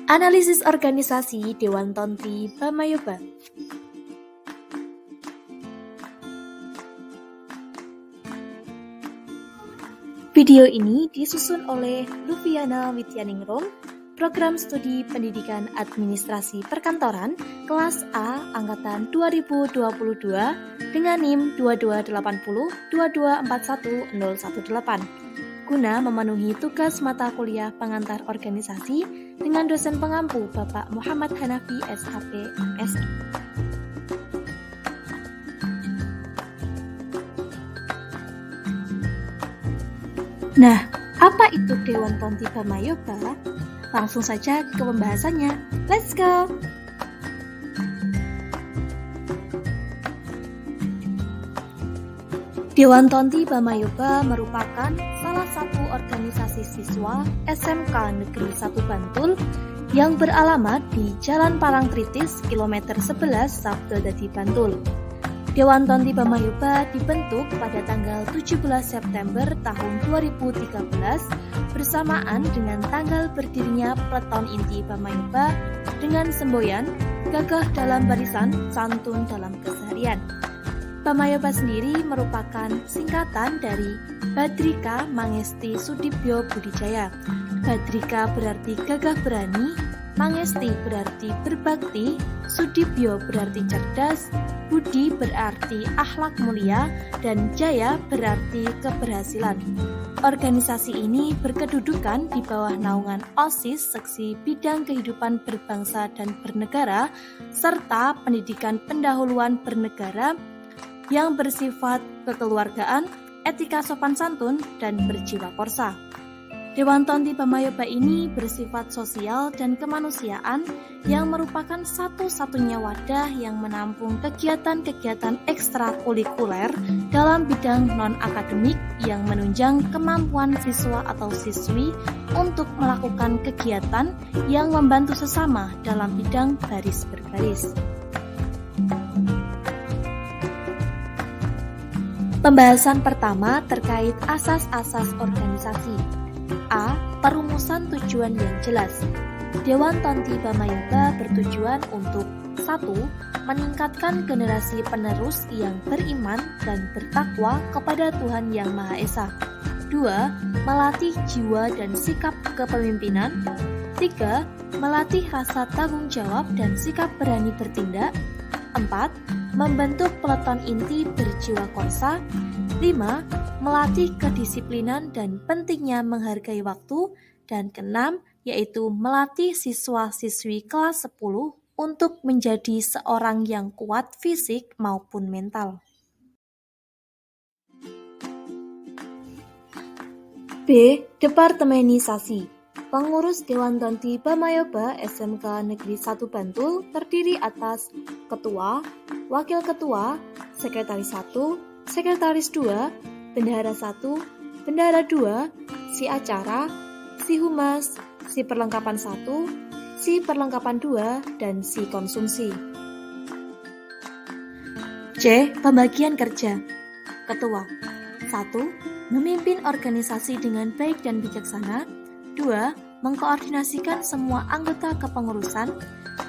Analisis organisasi Dewan Tonti Bamayoba. Video ini disusun oleh Luviana Widyaningrum, Program Studi Pendidikan Administrasi Perkantoran, Kelas A, Angkatan 2022, dengan NIM 2280-2241018, guna memenuhi tugas mata kuliah pengantar organisasi dengan dosen pengampu Bapak Muhammad Hanafi, SHP, MSI. Nah, apa itu Dewan Tonti Bamayoba? Langsung saja ke pembahasannya. Let's go! Dewan Tonti Bamayoba merupakan salah satu organisasi siswa SMK Negeri 1 Bantul yang beralamat di Jalan Parangtritis, kilometer 11, Sabtodadi, Bantul. Dewan Tonti Bamayoba dibentuk pada tanggal 17 September tahun 2013 bersamaan dengan tanggal berdirinya Peleton Inti Bamayoba dengan semboyan gagah dalam barisan, santun dalam keseharian. Bamayoba sendiri merupakan singkatan dari Badrika Mangesti Sudibyo Budijaya. Badrika berarti gagah berani, Mangesti berarti berbakti, Sudibyo berarti cerdas, Budi berarti akhlak mulia, dan Jaya berarti keberhasilan. Organisasi ini berkedudukan di bawah naungan OSIS Seksi Bidang Kehidupan Berbangsa dan Bernegara serta Pendidikan Pendahuluan Bernegara yang bersifat kekeluargaan, etika sopan santun, dan berjiwa korsa. Dewan Tonti Bamayoba ini bersifat sosial dan kemanusiaan yang merupakan satu-satunya wadah yang menampung kegiatan-kegiatan ekstrakurikuler dalam bidang non-akademik yang menunjang kemampuan siswa atau siswi untuk melakukan kegiatan yang membantu sesama dalam bidang baris berbaris. Pembahasan pertama terkait asas-asas organisasi. A. Perumusan tujuan yang jelas. Dewan Tonti Bamayoba bertujuan untuk 1. Meningkatkan generasi penerus yang beriman dan bertakwa kepada Tuhan Yang Maha Esa. 2. Melatih jiwa dan sikap kepemimpinan. 3. Melatih rasa tanggung jawab dan sikap berani bertindak. 4. Membentuk peleton inti berjiwa korsa. 5. Melatih kedisiplinan dan pentingnya menghargai waktu. Dan ke-6, yaitu melatih siswa-siswi kelas 10 untuk menjadi seorang yang kuat fisik maupun mental. B. Departemenisasi. Pengurus Dewan Tonti Bamayoba SMK Negeri 1 Bantul terdiri atas Ketua, Wakil Ketua, Sekretaris 1, Sekretaris 2, Bendahara 1, Bendahara 2, Si Acara, Si Humas, Si Perlengkapan 1, Si Perlengkapan 2, dan Si Konsumsi. C. Pembagian kerja. Ketua 1. Memimpin organisasi dengan baik dan bijaksana. 2. Mengkoordinasikan semua anggota kepengurusan.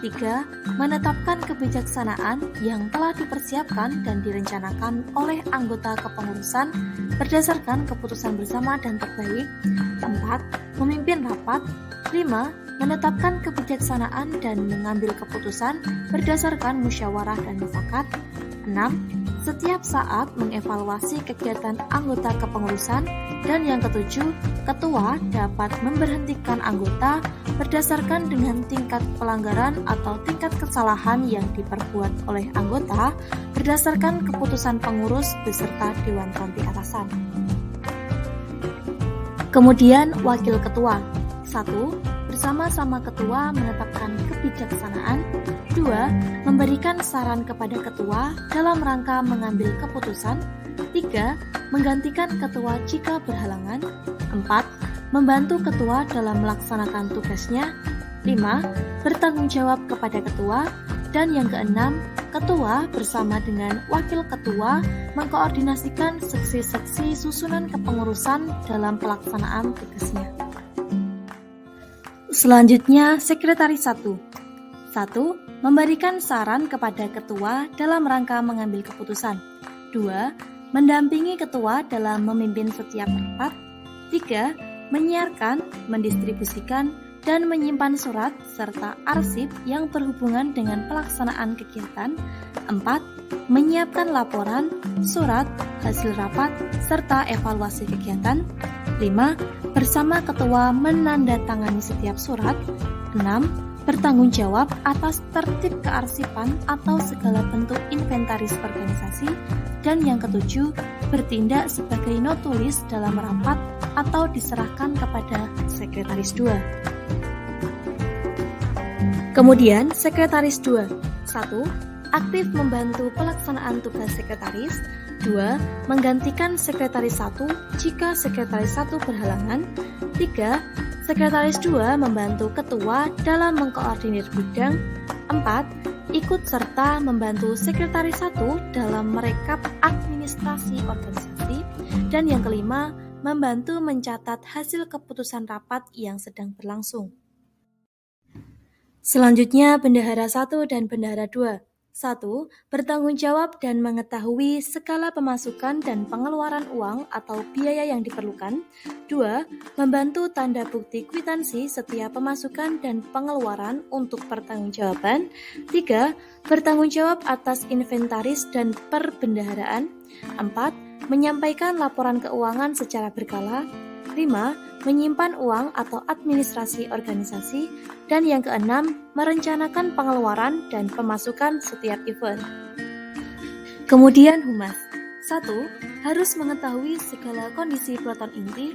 3. Menetapkan kebijaksanaan yang telah dipersiapkan dan direncanakan oleh anggota kepengurusan berdasarkan keputusan bersama dan terbaik. 4. Memimpin rapat. 5. Menetapkan kebijaksanaan dan mengambil keputusan berdasarkan musyawarah dan mufakat. 6. Setiap saat mengevaluasi kegiatan anggota kepengurusan. Dan yang ketujuh, ketua dapat memberhentikan anggota berdasarkan dengan tingkat pelanggaran atau tingkat kesalahan yang diperbuat oleh anggota berdasarkan keputusan pengurus beserta Dewan Tonti atasan. Kemudian wakil ketua. 1. Bersama-sama ketua menetapkan kebijaksanaan. 2. Memberikan saran kepada ketua dalam rangka mengambil keputusan. 3. Menggantikan ketua jika berhalangan. 4. Membantu ketua dalam melaksanakan tugasnya. 5. Bertanggung jawab kepada ketua. Dan yang keenam, ketua bersama dengan wakil ketua mengkoordinasikan seksi-seksi susunan kepengurusan dalam pelaksanaan tugasnya. Selanjutnya, Sekretaris 1. 1. Memberikan saran kepada ketua dalam rangka mengambil keputusan. 2. Mendampingi ketua dalam memimpin setiap rapat. 3. Menyiarkan, mendistribusikan, dan menyimpan surat serta arsip yang berhubungan dengan pelaksanaan kegiatan. 4. Menyiapkan laporan, surat, hasil rapat, serta evaluasi kegiatan. 5. Bersama ketua menandatangani setiap surat. 6. Bertanggung jawab atas tertib kearsipan atau segala bentuk inventaris organisasi. Dan yang ketujuh, bertindak sebagai notulis dalam rapat atau diserahkan kepada Sekretaris 2. Kemudian, Sekretaris 2. 1. Aktif membantu pelaksanaan tugas Sekretaris. 2. Menggantikan Sekretaris 1 jika Sekretaris 1 berhalangan. 3. Sekretaris 2 membantu ketua dalam mengkoordinir bidang. 4. Ikut serta membantu Sekretaris 1 dalam merekap administrasi organisasi. Dan yang kelima, membantu mencatat hasil keputusan rapat yang sedang berlangsung. Selanjutnya, Bendahara 1 dan Bendahara 2. 1. Bertanggung jawab dan mengetahui segala pemasukan dan pengeluaran uang atau biaya yang diperlukan. 2. Membantu tanda bukti kwitansi setiap pemasukan dan pengeluaran untuk pertanggungjawaban. 3. Bertanggung jawab atas inventaris dan perbendaharaan. 4. Menyampaikan laporan keuangan secara berkala. 5. Menyimpan uang atau administrasi organisasi. Dan yang keenam, merencanakan pengeluaran dan pemasukan setiap event. Kemudian Humas. 1. Harus mengetahui segala kondisi peloton inti.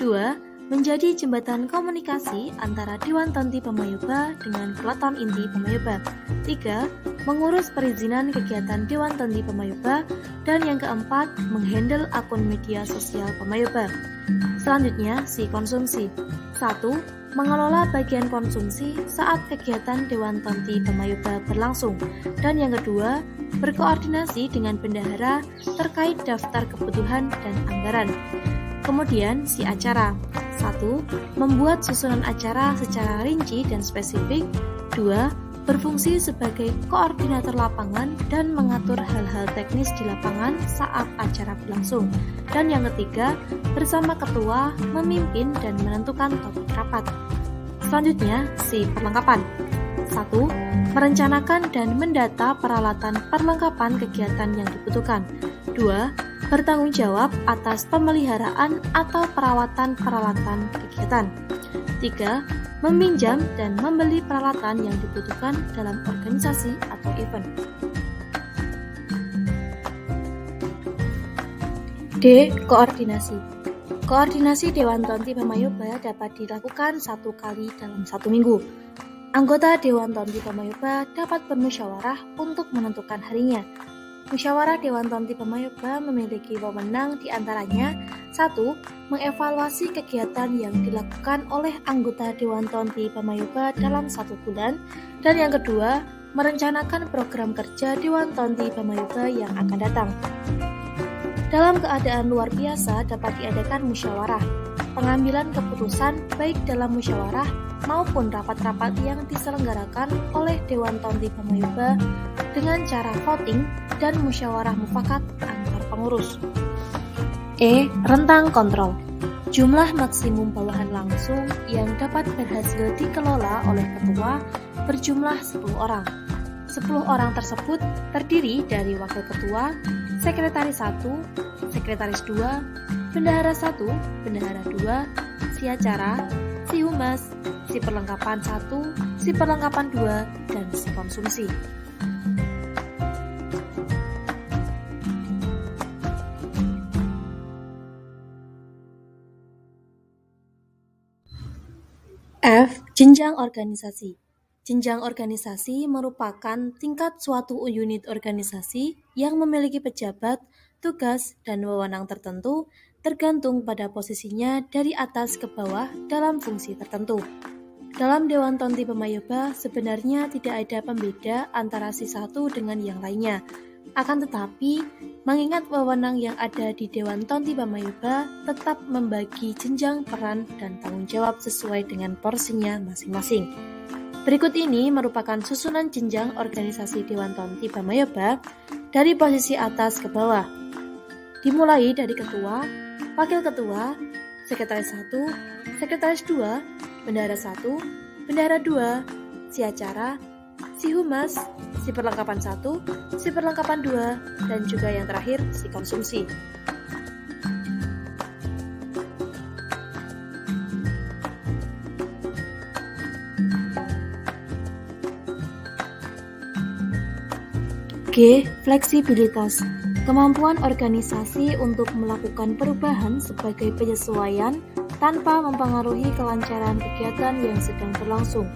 2. Menjadi jembatan komunikasi antara Dewan Tonti Pemayoba dengan peloton inti Pemayoba. 3. Mengurus perizinan kegiatan Dewan Tonti Pemayoba. Dan yang keempat, menghandle akun media sosial Pemayoba. Selanjutnya, si konsumsi. 1. Mengelola bagian konsumsi saat kegiatan Dewan Tonti Pemayoba berlangsung. Dan yang kedua, berkoordinasi dengan bendahara terkait daftar kebutuhan dan anggaran. Kemudian, si acara. 1. Membuat susunan acara secara rinci dan spesifik. 2. Berfungsi sebagai koordinator lapangan dan mengatur hal-hal teknis di lapangan saat acara berlangsung. Dan yang ketiga, bersama ketua memimpin dan menentukan topik rapat. Selanjutnya, si perlengkapan. 1. Merencanakan dan mendata peralatan perlengkapan kegiatan yang dibutuhkan. 2. Bertanggung jawab atas pemeliharaan atau perawatan peralatan kegiatan. 3. Meminjam dan membeli peralatan yang dibutuhkan dalam organisasi atau event. D. Koordinasi. Koordinasi Dewan Tonti Pemayoba dapat dilakukan 1 kali dalam 1 minggu. Anggota Dewan Tonti Pemayoba dapat bermusyawarah untuk menentukan harinya. Musyawarah Dewan Tonti Pemayoba memiliki wewenang di antaranya 1. Mengevaluasi kegiatan yang dilakukan oleh anggota Dewan Tonti Pemayoba dalam 1 bulan. Dan yang kedua, merencanakan program kerja Dewan Tonti Pemayoba yang akan datang. Dalam keadaan luar biasa dapat diadakan musyawarah. Pengambilan keputusan baik dalam musyawarah maupun rapat-rapat yang diselenggarakan oleh Dewan Tonti Pemayoba dengan cara voting dan musyawarah mufakat antar pengurus. E. Rentang kontrol. Jumlah maksimum bawahan langsung yang dapat berhasil dikelola oleh ketua berjumlah 10 orang. 10 orang tersebut terdiri dari wakil ketua, sekretaris 1, sekretaris 2, bendahara 1, bendahara 2, si acara, si humas, si perlengkapan 1, si perlengkapan 2, dan si konsumsi. F. Jenjang organisasi. Jenjang organisasi merupakan tingkat suatu unit organisasi yang memiliki pejabat, tugas, dan wewenang tertentu tergantung pada posisinya dari atas ke bawah dalam fungsi tertentu. Dalam Dewan Tonti Pemayoba sebenarnya tidak ada pembeda antara si satu dengan yang lainnya. Akan tetapi, mengingat wewenang yang ada di Dewan Tonti Pamayoba tetap membagi jenjang peran dan tanggung jawab sesuai dengan porsinya masing-masing. Berikut ini merupakan susunan jenjang organisasi Dewan Tonti Pamayoba dari posisi atas ke bawah. Dimulai dari ketua, wakil ketua, sekretaris 1, sekretaris 2, bendahara 1, bendahara 2, si acara, si humas, si perlengkapan 1, si perlengkapan 2, dan juga yang terakhir si konsumsi. G. Fleksibilitas. Kemampuan organisasi untuk melakukan perubahan sebagai penyesuaian tanpa mempengaruhi kelancaran kegiatan yang sedang berlangsung.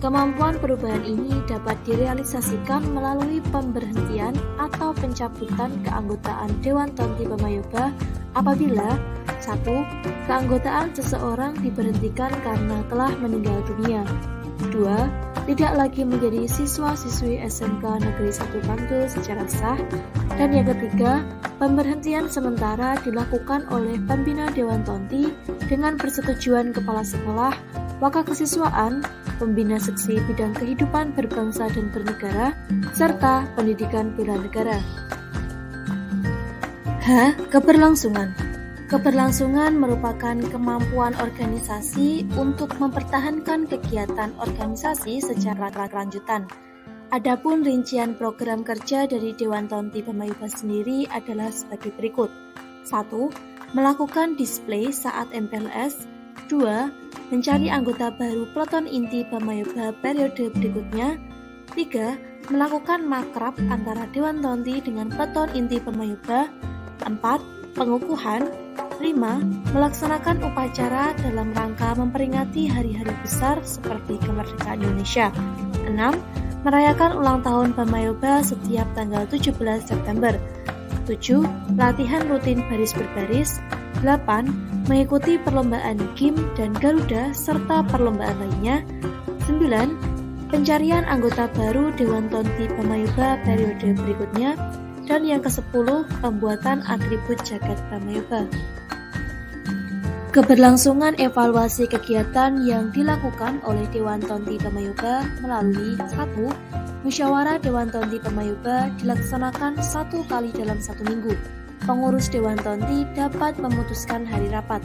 Kemampuan perubahan ini dapat direalisasikan melalui pemberhentian atau pencabutan keanggotaan Dewan Tonti Pamayoba apabila 1. Keanggotaan seseorang diberhentikan karena telah meninggal dunia. 2. Tidak lagi menjadi siswa-siswi SMK Negeri 1 Bantul secara sah. Dan yang ketiga, pemberhentian sementara dilakukan oleh pembina Dewan Tonti dengan persetujuan kepala sekolah, wakakesiswaan, pembina seksi bidang kehidupan berbangsa dan bernegara, serta pendidikan bela negara. H. Keberlangsungan. Keberlangsungan merupakan kemampuan organisasi untuk mempertahankan kegiatan organisasi secara berkelanjutan. Adapun rincian program kerja dari Dewan Tonti Pamayoba sendiri adalah sebagai berikut. 1. Melakukan display saat MPLS. 2. Mencari anggota baru Peleton Inti Pamayoba periode berikutnya. 3. Melakukan makrab antara Dewan Tonti dengan Peleton Inti Pamayoba. 4. Pengukuhan. 5. Melaksanakan upacara dalam rangka memperingati hari-hari besar seperti kemerdekaan Indonesia. 6. Merayakan ulang tahun Pamayoba setiap tanggal 17 September. 7. Latihan rutin baris berbaris. 8. Mengikuti perlombaan GIM dan Garuda serta perlombaan lainnya. 9. Pencarian anggota baru Dewan Tonti Pamayoba periode berikutnya. Dan yang ke-10, pembuatan atribut jagat Pamayoba. Keberlangsungan evaluasi kegiatan yang dilakukan oleh Dewan Tonti Pamayoba melalui 1. Musyawarah Dewan Tonti Pamayoba dilaksanakan 1 kali dalam 1 minggu. Pengurus Dewan Tonti dapat memutuskan hari rapat.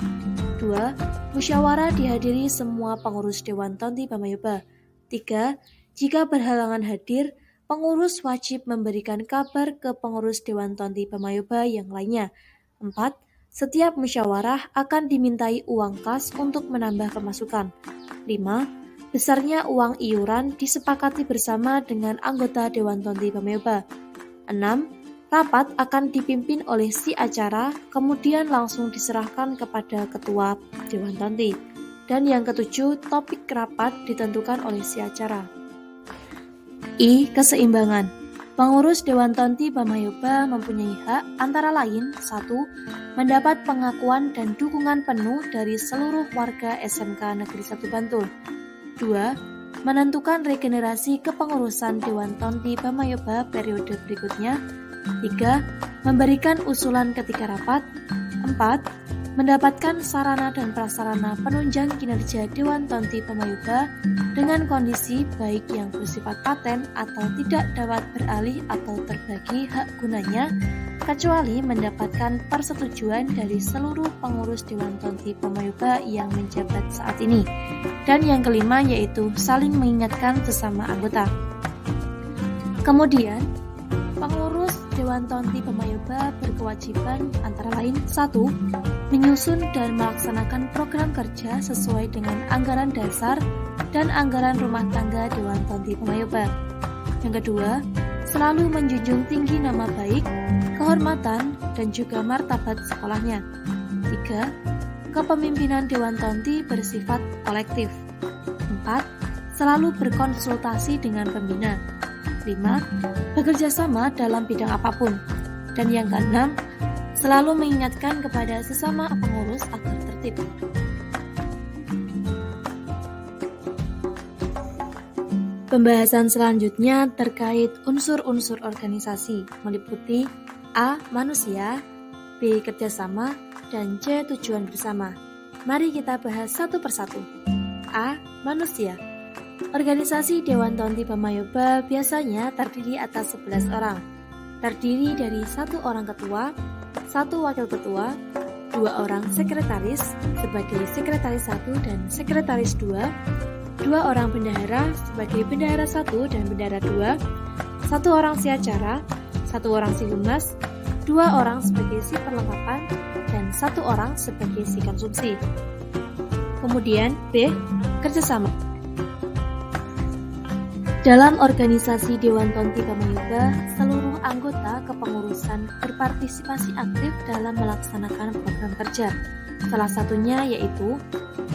2. Musyawarah dihadiri semua pengurus Dewan Tonti Pamayoba. 3. Jika berhalangan hadir, pengurus wajib memberikan kabar ke pengurus Dewan Tonti Pamayoba yang lainnya. 4. Setiap musyawarah akan dimintai uang kas untuk menambah pemasukan. 5. Besarnya uang iuran disepakati bersama dengan anggota Dewan Tonti Pamayoba. 6. Rapat akan dipimpin oleh si acara, kemudian langsung diserahkan kepada ketua Dewan Tonti. Dan yang ke-7, topik rapat ditentukan oleh si acara. I. Keseimbangan. Pengurus Dewan Tonti Pamayoba mempunyai hak antara lain 1. Mendapat pengakuan dan dukungan penuh dari seluruh warga SMK Negeri 1 Bantul. 2. Menentukan regenerasi kepengurusan Dewan Tonti Pamayoba periode berikutnya. 3. Memberikan usulan ketika rapat. 4. Mendapatkan sarana dan prasarana penunjang kinerja Dewan Tonti Pamayoba dengan kondisi baik yang bersifat paten atau tidak dapat beralih atau terbagi hak gunanya, kecuali mendapatkan persetujuan dari seluruh pengurus Dewan Tonti Pamayoba yang menjabat saat ini. Dan yang kelima yaitu saling mengingatkan sesama anggota. Kemudian, pengurus Dewan Tonti Pamayoba berkewajiban antara lain 1. Menyusun dan melaksanakan program kerja sesuai dengan anggaran dasar dan anggaran rumah tangga Dewan Tonti Pamayoba. Yang kedua, selalu menjunjung tinggi nama baik, kehormatan, dan juga martabat sekolahnya. 3. Kepemimpinan Dewan Tonti bersifat kolektif. 4. Selalu berkonsultasi dengan pembina. 5. Bekerja sama dalam bidang apapun. Dan yang keenam, selalu mengingatkan kepada sesama pengurus agar tertib. Pembahasan selanjutnya terkait unsur-unsur organisasi, meliputi A. Manusia, B. Kerjasama, dan C. Tujuan bersama. Mari kita bahas satu persatu. A. Manusia. Organisasi Dewan Tonti Pamayoba biasanya terdiri atas 11 orang. Terdiri dari 1 orang ketua, 1 wakil ketua, 2 orang sekretaris sebagai sekretaris 1 dan sekretaris 2, 2 orang bendahara sebagai bendahara 1 dan bendahara 2, 1 orang si acara, 1 orang si humas, 2 orang sebagai si perlengkapan, dan 1 orang sebagai si konsumsi. Kemudian B. Kerjasama. Dalam organisasi Dewan Tonti Pamayoba, seluruh anggota kepengurusan berpartisipasi aktif dalam melaksanakan program kerja. Salah satunya yaitu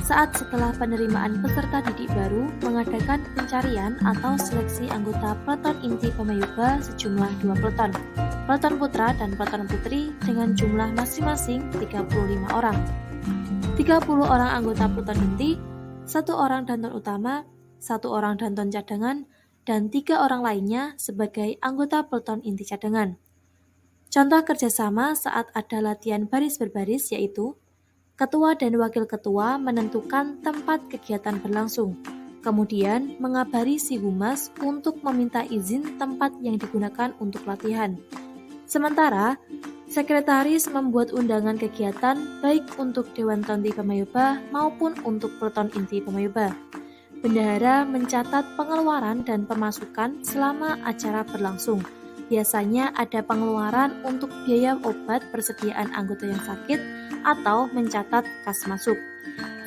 saat setelah penerimaan peserta didik baru mengadakan pencarian atau seleksi anggota Peleton Inti Pamayoba sejumlah 2 peleton, peleton putra dan peleton putri dengan jumlah masing-masing 35 orang. 30 orang anggota Peleton Inti, 1 orang danton utama, 1 orang danton cadangan, dan 3 orang lainnya sebagai anggota Peleton Inti cadangan. Contoh kerjasama saat ada latihan baris berbaris yaitu ketua dan wakil ketua menentukan tempat kegiatan berlangsung, kemudian mengabari si humas untuk meminta izin tempat yang digunakan untuk latihan. Sementara, sekretaris membuat undangan kegiatan baik untuk Dewan Tonti Pamayoba maupun untuk Peleton Inti Pamayoba. Bendahara mencatat pengeluaran dan pemasukan selama acara berlangsung. Biasanya ada pengeluaran untuk biaya obat persediaan anggota yang sakit atau mencatat kas masuk.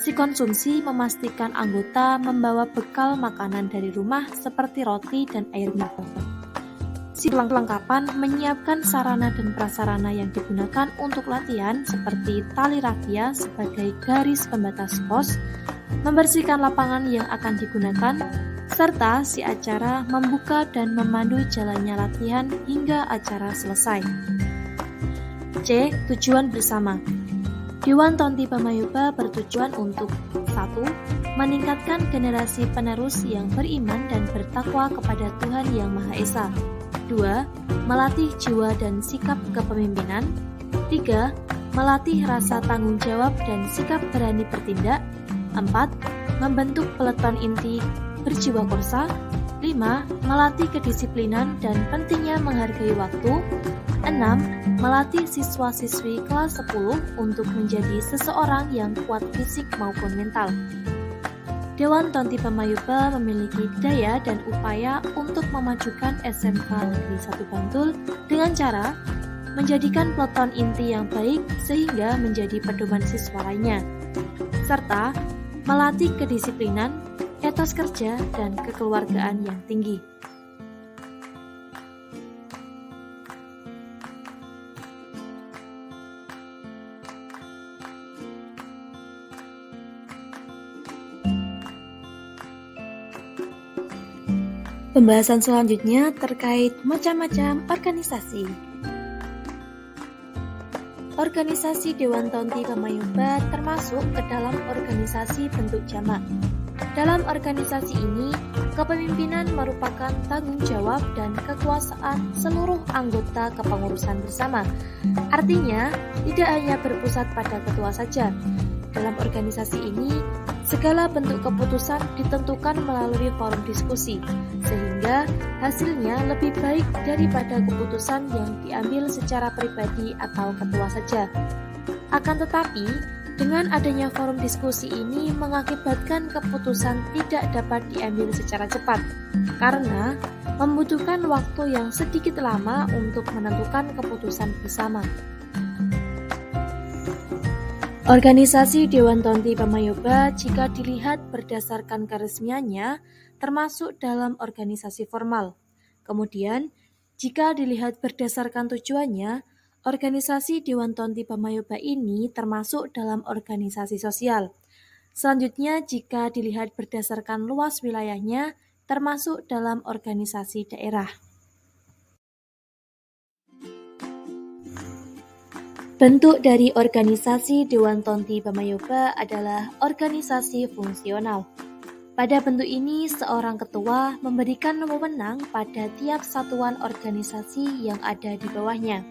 Si konsumsi memastikan anggota membawa bekal makanan dari rumah seperti roti dan air minum. Si perlengkapan menyiapkan sarana dan prasarana yang digunakan untuk latihan seperti tali rafia sebagai garis pembatas pos, membersihkan lapangan yang akan digunakan, serta si acara membuka dan memandu jalannya latihan hingga acara selesai. C. Tujuan bersama. Dewan Tonti Pamayoba bertujuan untuk 1. Meningkatkan generasi penerus yang beriman dan bertakwa kepada Tuhan Yang Maha Esa. 2. Melatih jiwa dan sikap kepemimpinan. 3. Melatih rasa tanggung jawab dan sikap berani bertindak. 4. Membentuk peleton inti berjiwa korsa. 5. Melatih kedisiplinan dan pentingnya menghargai waktu. 6. Melatih siswa-siswi kelas 10 untuk menjadi seseorang yang kuat fisik maupun mental. Dewan Tonti Pamayoba memiliki daya dan upaya untuk memajukan SMK Negeri 1 Bantul dengan cara menjadikan peleton inti yang baik sehingga menjadi pedoman siswa lainnya, serta melatih kedisiplinan, etos kerja, dan kekeluargaan yang tinggi. Pembahasan selanjutnya terkait macam-macam organisasi. Organisasi Dewan Tonti Pamayoba termasuk ke dalam organisasi bentuk jamak. Dalam organisasi ini, kepemimpinan merupakan tanggung jawab dan kekuasaan seluruh anggota kepengurusan bersama. Artinya, tidak hanya berpusat pada ketua saja. Dalam organisasi ini, segala bentuk keputusan ditentukan melalui forum diskusi, sehingga hasilnya lebih baik daripada keputusan yang diambil secara pribadi atau ketua saja. Akan tetapi, dengan adanya forum diskusi ini mengakibatkan keputusan tidak dapat diambil secara cepat, karena membutuhkan waktu yang sedikit lama untuk menentukan keputusan bersama. Organisasi Dewan Tonti Pamayoba jika dilihat berdasarkan keresmiannya termasuk dalam organisasi formal. Kemudian, jika dilihat berdasarkan tujuannya, organisasi Dewan Tonti Pamayoba ini termasuk dalam organisasi sosial. Selanjutnya, jika dilihat berdasarkan luas wilayahnya, termasuk dalam organisasi daerah. Bentuk dari organisasi Dewan Tonti Pamayoba adalah organisasi fungsional. Pada bentuk ini, seorang ketua memberikan wewenang pada tiap satuan organisasi yang ada di bawahnya.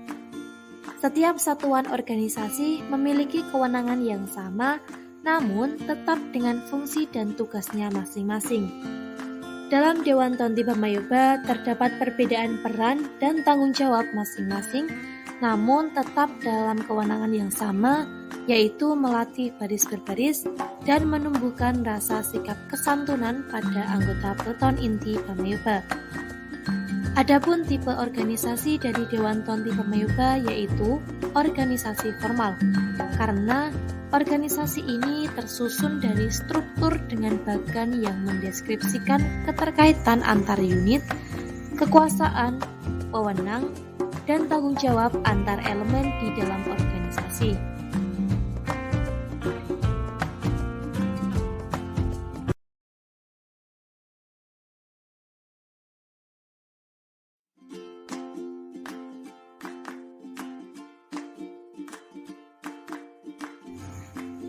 Setiap satuan organisasi memiliki kewenangan yang sama, namun tetap dengan fungsi dan tugasnya masing-masing. Dalam Dewan Tonti Pamayoba terdapat perbedaan peran dan tanggung jawab masing-masing, namun tetap dalam kewenangan yang sama, yaitu melatih baris berbaris dan menumbuhkan rasa sikap kesantunan pada anggota Peleton Inti Pamayoba. Adapun tipe organisasi dari Dewan Tonti Pamayoba yaitu organisasi formal, karena organisasi ini tersusun dari struktur dengan bagan yang mendeskripsikan keterkaitan antar unit, kekuasaan, wewenang, dan tanggung jawab antar elemen di dalam organisasi.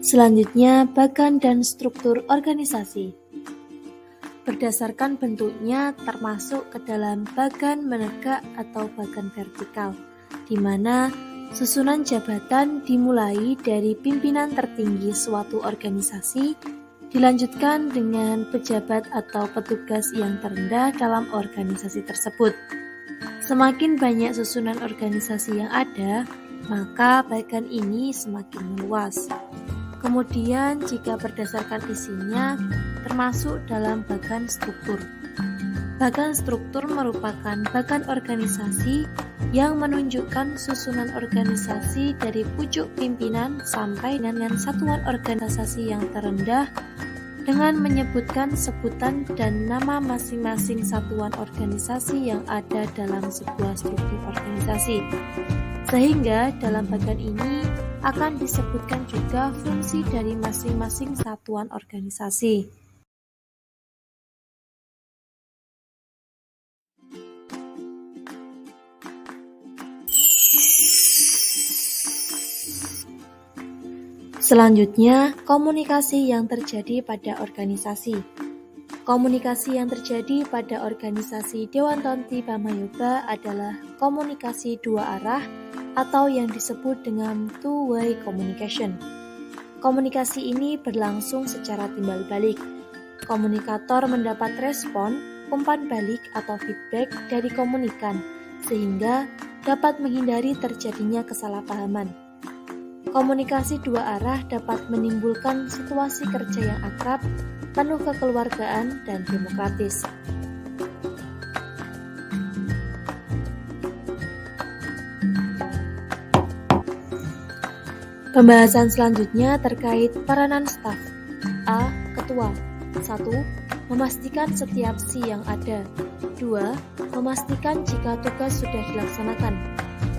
Selanjutnya, bagan dan struktur organisasi. Berdasarkan bentuknya termasuk ke dalam bagan menegak atau bagan vertikal, di mana susunan jabatan dimulai dari pimpinan tertinggi suatu organisasi, dilanjutkan dengan pejabat atau petugas yang terendah dalam organisasi tersebut. Semakin banyak susunan organisasi yang ada, maka bagan ini semakin meluas. Kemudian jika berdasarkan isinya, termasuk dalam bagan struktur. Bagan struktur merupakan bagan organisasi yang menunjukkan susunan organisasi dari pucuk pimpinan sampai dengan satuan organisasi yang terendah dengan menyebutkan sebutan dan nama masing-masing satuan organisasi yang ada dalam sebuah struktur organisasi. Sehingga dalam bagan ini akan disebutkan juga fungsi dari masing-masing satuan organisasi. Selanjutnya, komunikasi yang terjadi pada organisasi. Komunikasi yang terjadi pada organisasi Dewan Tonti Pamayoba adalah komunikasi dua arah atau yang disebut dengan two-way communication. Komunikasi ini berlangsung secara timbal balik. Komunikator mendapat respon, umpan balik atau feedback dari komunikan, sehingga dapat menghindari terjadinya kesalahpahaman. Komunikasi dua arah dapat menimbulkan situasi kerja yang akrab, penuh kekeluargaan, dan demokratis. Pembahasan selanjutnya terkait peranan staf. A. Ketua. 1. Memastikan setiap si yang ada. 2. Memastikan jika tugas sudah dilaksanakan.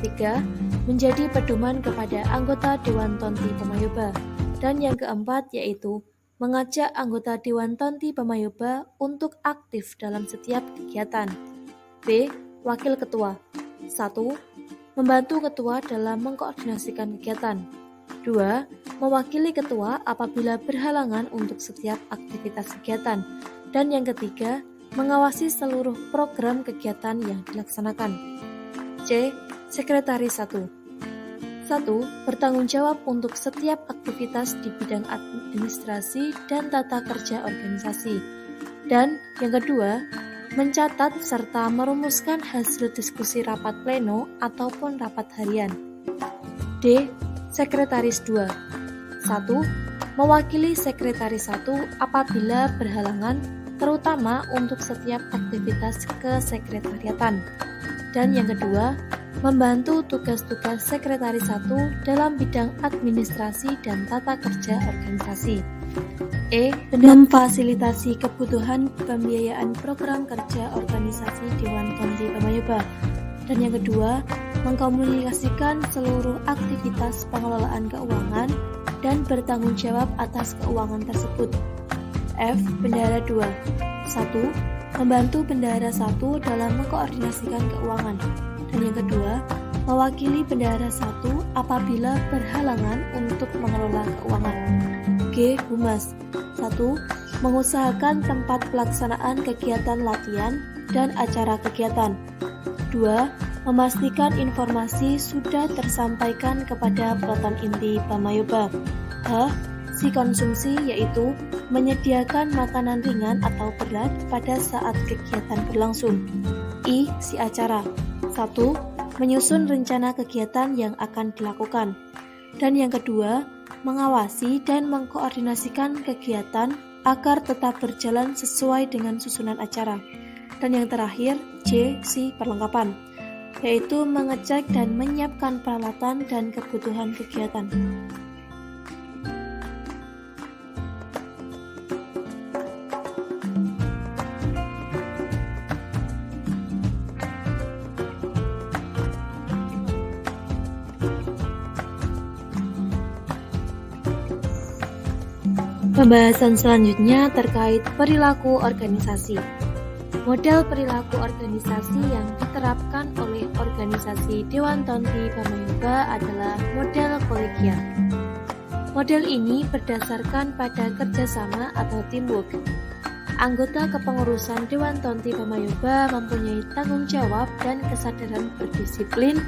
3. Menjadi pedoman kepada anggota Dewan Tonti Pamayoba. Dan yang keempat yaitu mengajak anggota Dewan Tonti Pamayoba untuk aktif dalam setiap kegiatan. B. Wakil Ketua. 1. Membantu ketua dalam mengkoordinasikan kegiatan. 2. Mewakili ketua apabila berhalangan untuk setiap aktivitas kegiatan. Dan yang ketiga, mengawasi seluruh program kegiatan yang dilaksanakan. C. Sekretaris 1. 1. Bertanggung jawab untuk setiap aktivitas di bidang administrasi dan tata kerja organisasi. Dan yang kedua, mencatat serta merumuskan hasil diskusi rapat pleno ataupun rapat harian. D. Sekretaris 2. 1. Mewakili Sekretaris 1 apabila berhalangan, terutama untuk setiap aktivitas kesekretariatan. Dan yang kedua, membantu tugas-tugas Sekretaris 1 dalam bidang administrasi dan tata kerja organisasi. E. Memfasilitasi kebutuhan pembiayaan program kerja organisasi Dewan Tonti Pamayoba. Dan yang kedua, mengkomunikasikan seluruh aktivitas pengelolaan keuangan dan bertanggung jawab atas keuangan tersebut. F. Bendahara 2. 1. Membantu Bendahara 1 dalam mengkoordinasikan keuangan. Dan yang kedua, mewakili Bendahara 1 apabila berhalangan untuk mengelola keuangan. G. Humas. 1. mengusahakan tempat pelaksanaan kegiatan latihan dan acara kegiatan. 2. Memastikan informasi sudah tersampaikan kepada peleton inti Pamayoba. H. Si konsumsi yaitu menyediakan makanan ringan atau berat pada saat kegiatan berlangsung. I. Si acara. 1. Menyusun rencana kegiatan yang akan dilakukan. Dan yang kedua, mengawasi dan mengkoordinasikan kegiatan agar tetap berjalan sesuai dengan susunan acara. Dan yang terakhir, J. Si perlengkapan, yaitu mengecek dan menyiapkan peralatan dan kebutuhan kegiatan. Pembahasan selanjutnya terkait perilaku organisasi. Model perilaku organisasi yang diterapkan oleh organisasi Dewan Tonti Pamayoba adalah model kolegial. Model ini berdasarkan pada kerjasama atau teamwork. Anggota kepengurusan Dewan Tonti Pamayoba mempunyai tanggung jawab dan kesadaran berdisiplin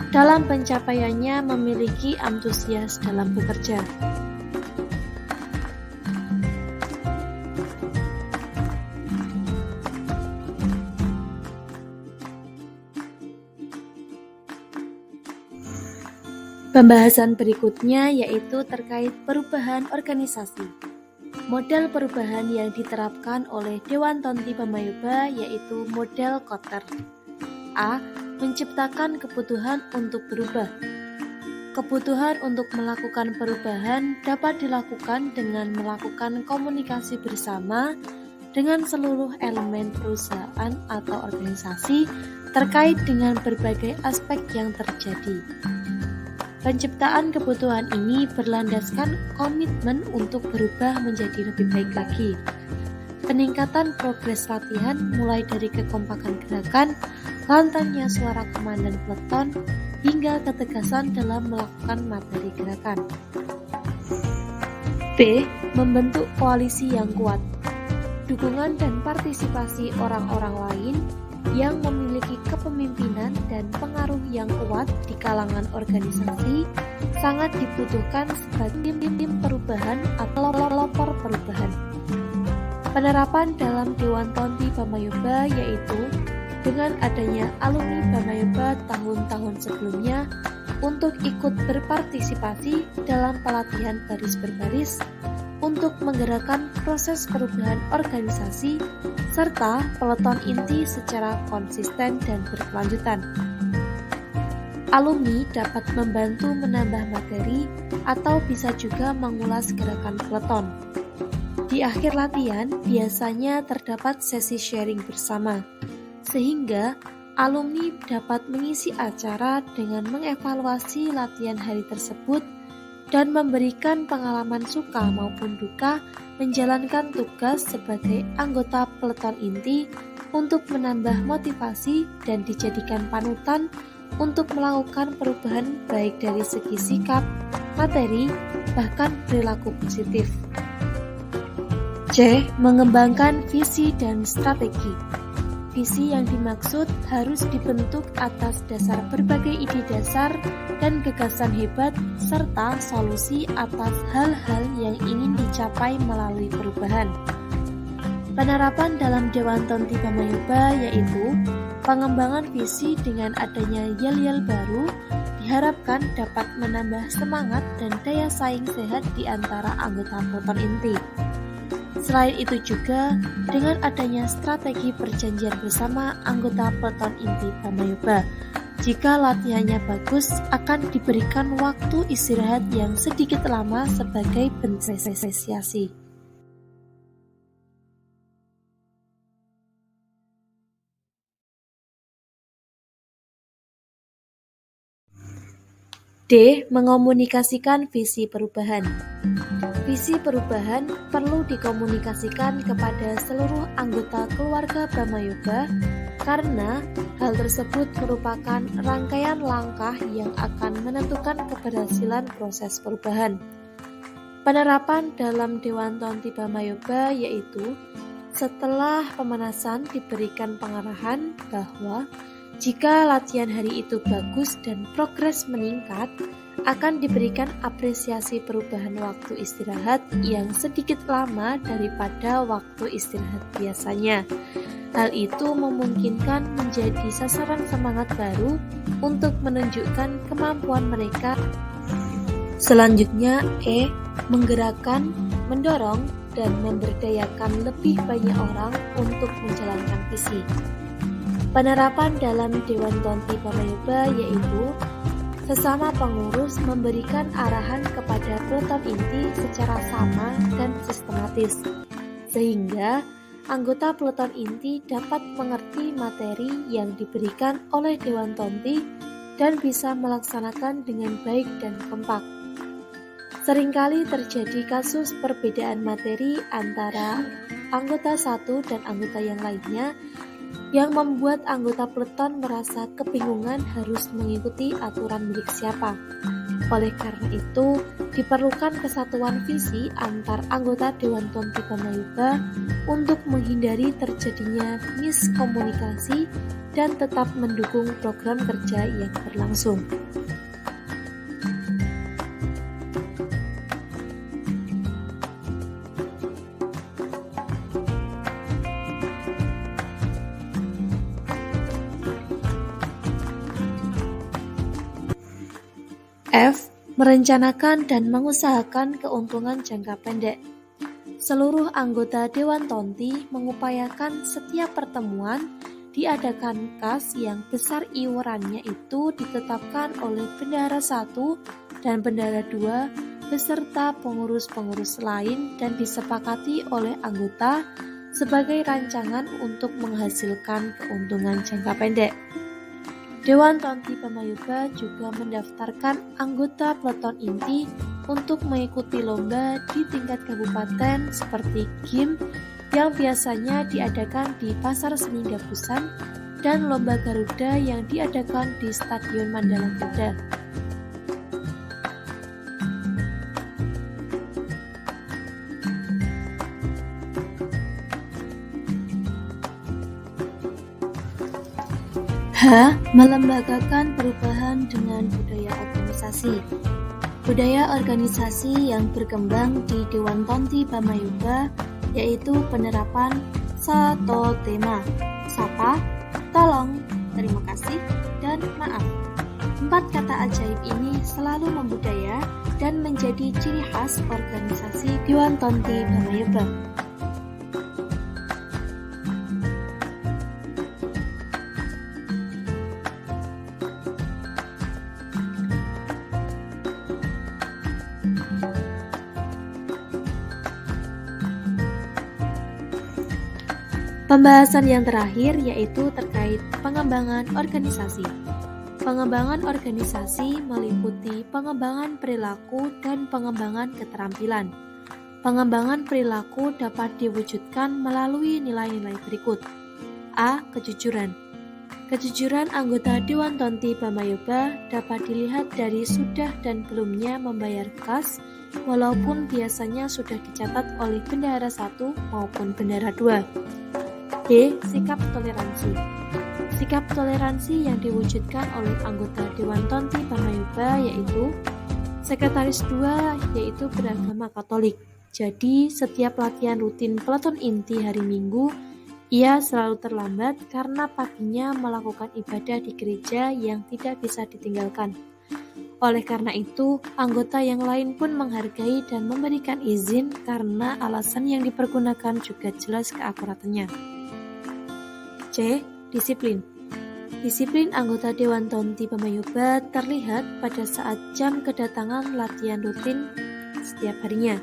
dalam pencapaiannya, memiliki antusias dalam bekerja. Pembahasan berikutnya yaitu terkait perubahan organisasi. Model perubahan yang diterapkan oleh Dewan Tonti Pamayoba yaitu model Kotter. A. Menciptakan kebutuhan untuk berubah. Kebutuhan untuk melakukan perubahan dapat dilakukan dengan melakukan komunikasi bersama dengan seluruh elemen perusahaan atau organisasi terkait dengan berbagai aspek yang terjadi. Penciptaan kebutuhan ini berlandaskan komitmen untuk berubah menjadi lebih baik lagi. Peningkatan progres latihan mulai dari kekompakan gerakan, lantangnya suara komandan peleton, hingga ketegasan dalam melakukan materi gerakan. B. Membentuk koalisi yang kuat. Dukungan dan partisipasi orang-orang lain yang memiliki kepemimpinan dan pengaruh yang kuat di kalangan organisasi sangat dibutuhkan sebagai tim perubahan atau pelopor perubahan. Penerapan dalam Dewan Tonti Pamayoba yaitu dengan adanya alumni Pamayoba tahun-tahun sebelumnya untuk ikut berpartisipasi dalam pelatihan baris berbaris untuk menggerakkan proses perubahan organisasi serta peleton inti secara konsisten dan berkelanjutan. Alumni dapat membantu menambah materi atau bisa juga mengulas gerakan peleton. Di akhir latihan biasanya terdapat sesi sharing bersama, sehingga alumni dapat mengisi acara dengan mengevaluasi latihan hari tersebut dan memberikan pengalaman suka maupun duka menjalankan tugas sebagai anggota peleton inti untuk menambah motivasi dan dijadikan panutan untuk melakukan perubahan baik dari segi sikap, materi, bahkan perilaku positif. C. Mengembangkan visi dan strategi. Visi yang dimaksud harus dibentuk atas dasar berbagai ide dasar dan gagasan hebat serta solusi atas hal-hal yang ingin dicapai melalui perubahan. Penerapan dalam Dewan Tonti Pamayoba yaitu pengembangan visi dengan adanya yel-yel baru diharapkan dapat menambah semangat dan daya saing sehat di antara anggota peleton inti. Selain itu juga, dengan adanya strategi perjanjian bersama anggota peleton inti Pamayoba, jika latihannya bagus akan diberikan waktu istirahat yang sedikit lama sebagai bentuk apresiasi. D. Mengomunikasikan visi perubahan. Visi perubahan perlu dikomunikasikan kepada seluruh anggota keluarga Pamayoba karena hal tersebut merupakan rangkaian langkah yang akan menentukan keberhasilan proses perubahan. Penerapan dalam Dewan Tonti Bamayoba yaitu setelah pemanasan diberikan pengarahan bahwa jika latihan hari itu bagus dan progres meningkat, akan diberikan apresiasi perubahan waktu istirahat yang sedikit lama daripada waktu istirahat biasanya. Hal itu memungkinkan menjadi sasaran semangat baru untuk menunjukkan kemampuan mereka. Selanjutnya, menggerakkan, mendorong, dan memberdayakan lebih banyak orang untuk menjalankan visi. Penerapan dalam Dewan Tonti Bamayoba yaitu sesama pengurus memberikan arahan kepada peleton inti secara sama dan sistematis, sehingga anggota peleton inti dapat mengerti materi yang diberikan oleh Dewan Tonti dan bisa melaksanakan dengan baik dan kompak. Seringkali terjadi kasus perbedaan materi antara anggota satu dan anggota yang lainnya yang membuat anggota peleton merasa kebingungan harus mengikuti aturan milik siapa. Oleh karena itu, diperlukan kesatuan visi antar anggota Dewan Tonti Bamayoba untuk menghindari terjadinya miskomunikasi dan tetap mendukung program kerja yang berlangsung. F. Merencanakan dan mengusahakan keuntungan jangka pendek. Seluruh anggota Dewan Tonti mengupayakan setiap pertemuan diadakan kas yang besar iurannya itu ditetapkan oleh Bendahara 1 dan Bendahara 2 beserta pengurus-pengurus lain dan disepakati oleh anggota sebagai rancangan untuk menghasilkan keuntungan jangka pendek. Dewan Tonti Bamayoba juga mendaftarkan anggota peleton inti untuk mengikuti lomba di tingkat kabupaten seperti GIM yang biasanya diadakan di Pasar Seni Dabusan dan lomba Garuda yang diadakan di Stadion Mandala Kuda. H. Melembagakan perubahan dengan budaya organisasi. Budaya organisasi yang berkembang di Dewan Tonti Bamayoba yaitu penerapan satu tema, sapa, tolong, terima kasih, dan maaf. 4 kata ajaib ini selalu membudaya dan menjadi ciri khas organisasi Dewan Tonti Bamayoba. Pembahasan yang terakhir yaitu terkait pengembangan organisasi. Pengembangan organisasi meliputi pengembangan perilaku dan pengembangan keterampilan. Pengembangan perilaku dapat diwujudkan melalui nilai-nilai berikut. A. Kejujuran. Kejujuran anggota Dewan Tonti Bamayoba dapat dilihat dari sudah dan belumnya membayar kas, walaupun biasanya sudah dicatat oleh Bendahara 1 maupun Bendahara 2. D. Sikap toleransi. Sikap toleransi yang diwujudkan oleh anggota Dewan Tonti Bamayoba yaitu Sekretaris 2 yaitu beragama Katolik. Jadi setiap latihan rutin peleton inti hari Minggu, ia selalu terlambat karena paginya melakukan ibadah di gereja yang tidak bisa ditinggalkan. Oleh karena itu, anggota yang lain pun menghargai dan memberikan izin karena alasan yang dipergunakan juga jelas keakuratannya. C. Disiplin. Disiplin anggota Dewan Tonti Bamayoba terlihat pada saat jam kedatangan latihan rutin setiap harinya.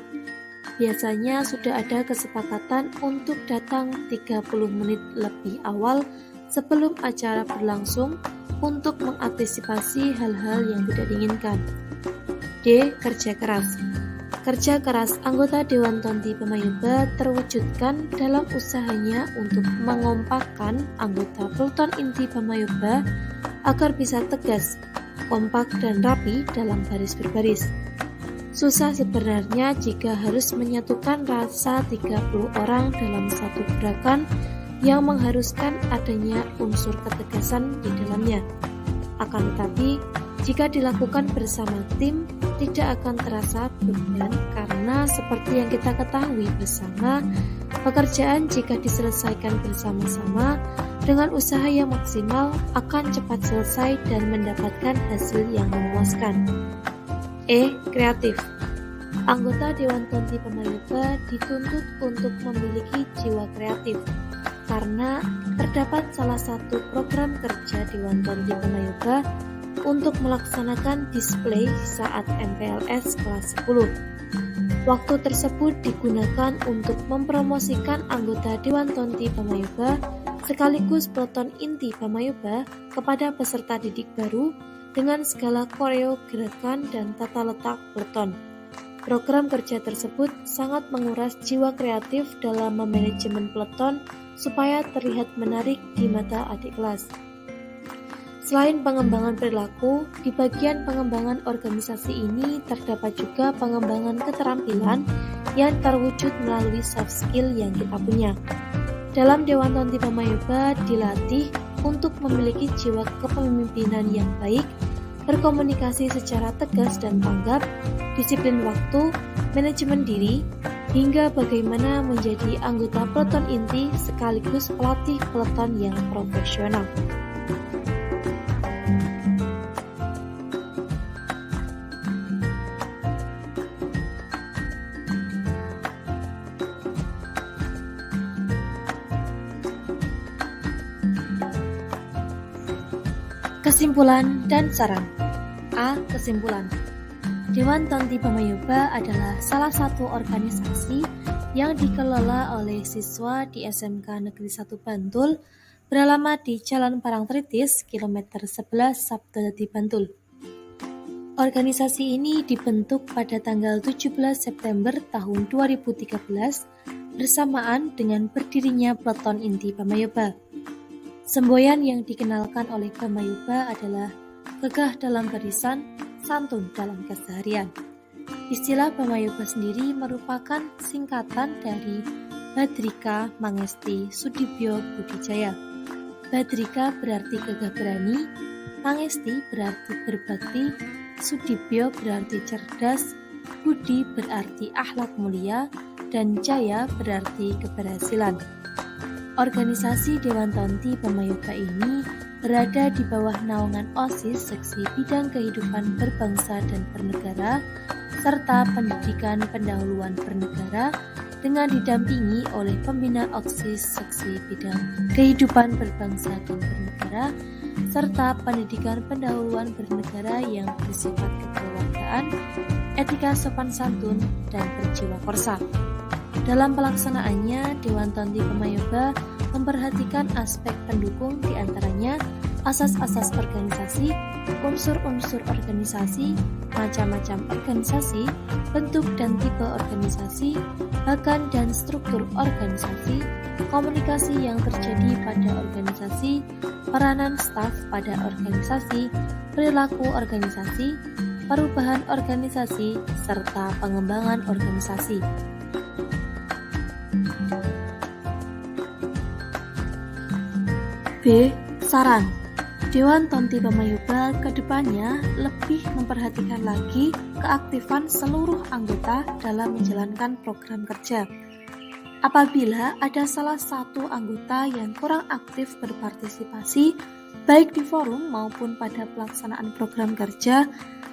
Biasanya sudah ada kesepakatan untuk datang 30 menit lebih awal sebelum acara berlangsung untuk mengantisipasi hal-hal yang tidak diinginkan. D. Kerja keras. Kerja keras anggota Dewan Tonti Bamayoba terwujudkan dalam usahanya untuk mengompakkan anggota peleton inti Bamayoba agar bisa tegas, kompak dan rapi dalam baris berbaris. Susah sebenarnya jika harus menyatukan rasa 30 orang dalam satu gerakan yang mengharuskan adanya unsur ketegasan di dalamnya. Akan tetapi, jika dilakukan bersama tim, tidak akan terasa beban karena seperti yang kita ketahui bersama, pekerjaan jika diselesaikan bersama-sama dengan usaha yang maksimal akan cepat selesai dan mendapatkan hasil yang memuaskan. Kreatif. Anggota Dewan Tonti Pamayoba dituntut untuk memiliki jiwa kreatif karena terdapat salah satu program kerja Dewan Tonti Pamayoba untuk melaksanakan display saat MPLS kelas 10. Waktu tersebut digunakan untuk mempromosikan anggota Dewan Tonti Pamayoba sekaligus peleton inti Pamayoba kepada peserta didik baru dengan segala koreo, gerakan, dan tata letak peleton. Program kerja tersebut sangat menguras jiwa kreatif dalam memanajemen peleton supaya terlihat menarik di mata adik kelas. Selain pengembangan perilaku, di bagian pengembangan organisasi ini terdapat juga pengembangan keterampilan yang terwujud melalui soft skill yang kita punya. Dalam Dewan Tonti Pamayoba dilatih untuk memiliki jiwa kepemimpinan yang baik, berkomunikasi secara tegas dan tanggap, disiplin waktu, manajemen diri, hingga bagaimana menjadi anggota peleton inti sekaligus pelatih peleton yang profesional. Kesimpulan dan saran. Kesimpulan. Dewan Tonti Pamayoba adalah salah satu organisasi yang dikelola oleh siswa di SMK Negeri 1 Bantul beralamat di Jalan Parangtritis, kilometer 11 Sabtodadi Bantul. Organisasi ini dibentuk pada tanggal 17 September tahun 2013 bersamaan dengan berdirinya peleton inti Pamayoba. Semboyan yang dikenalkan oleh Pamayoba adalah gagah dalam barisan, santun dalam keseharian. Istilah Pamayoba sendiri merupakan singkatan dari Badrika Mangesti Sudibyo Budijaya. Badrika berarti gagah berani, Mangesti berarti berbakti, Sudibyo berarti cerdas, Budi berarti akhlak mulia, dan Jaya berarti keberhasilan. Organisasi Dewan Tonti Pamayoba ini berada di bawah naungan OSIS Seksi Bidang Kehidupan Berbangsa dan Bernegara serta Pendidikan Pendahuluan Bernegara dengan didampingi oleh Pembina OSIS Seksi Bidang Kehidupan Berbangsa dan Bernegara serta Pendidikan Pendahuluan Bernegara yang bersifat kekeluargaan, etika sopan santun, dan berjiwa korsa. Dalam pelaksanaannya, Dewan Tonti Pamayoba memperhatikan aspek pendukung diantaranya asas-asas organisasi, unsur-unsur organisasi, macam-macam organisasi, bentuk dan tipe organisasi, bagan dan struktur organisasi, komunikasi yang terjadi pada organisasi, peranan staf pada organisasi, perilaku organisasi, perubahan organisasi, serta pengembangan organisasi. Saran. Dewan Tonti Pamayoba kedepannya lebih memperhatikan lagi keaktifan seluruh anggota dalam menjalankan program kerja. Apabila ada salah satu anggota yang kurang aktif berpartisipasi, baik di forum maupun pada pelaksanaan program kerja,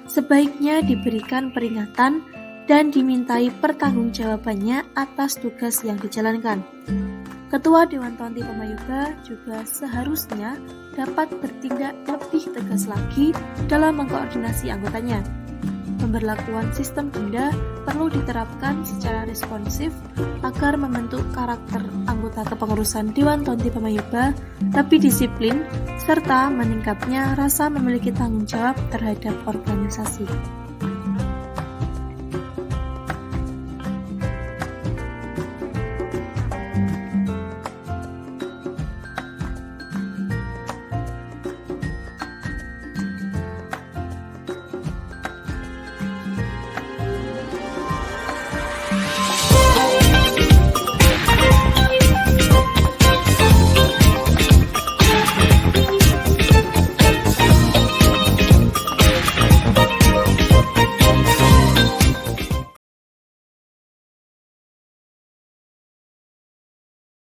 sebaiknya diberikan peringatan dan dimintai pertanggungjawabannya atas tugas yang dijalankan. Ketua Dewan Tonti Pamayoba juga seharusnya dapat bertindak lebih tegas lagi dalam mengkoordinasi anggotanya. Pemberlakuan sistem denda perlu diterapkan secara responsif agar membentuk karakter anggota kepengurusan Dewan Tonti Pamayoba lebih disiplin serta meningkatnya rasa memiliki tanggung jawab terhadap organisasi.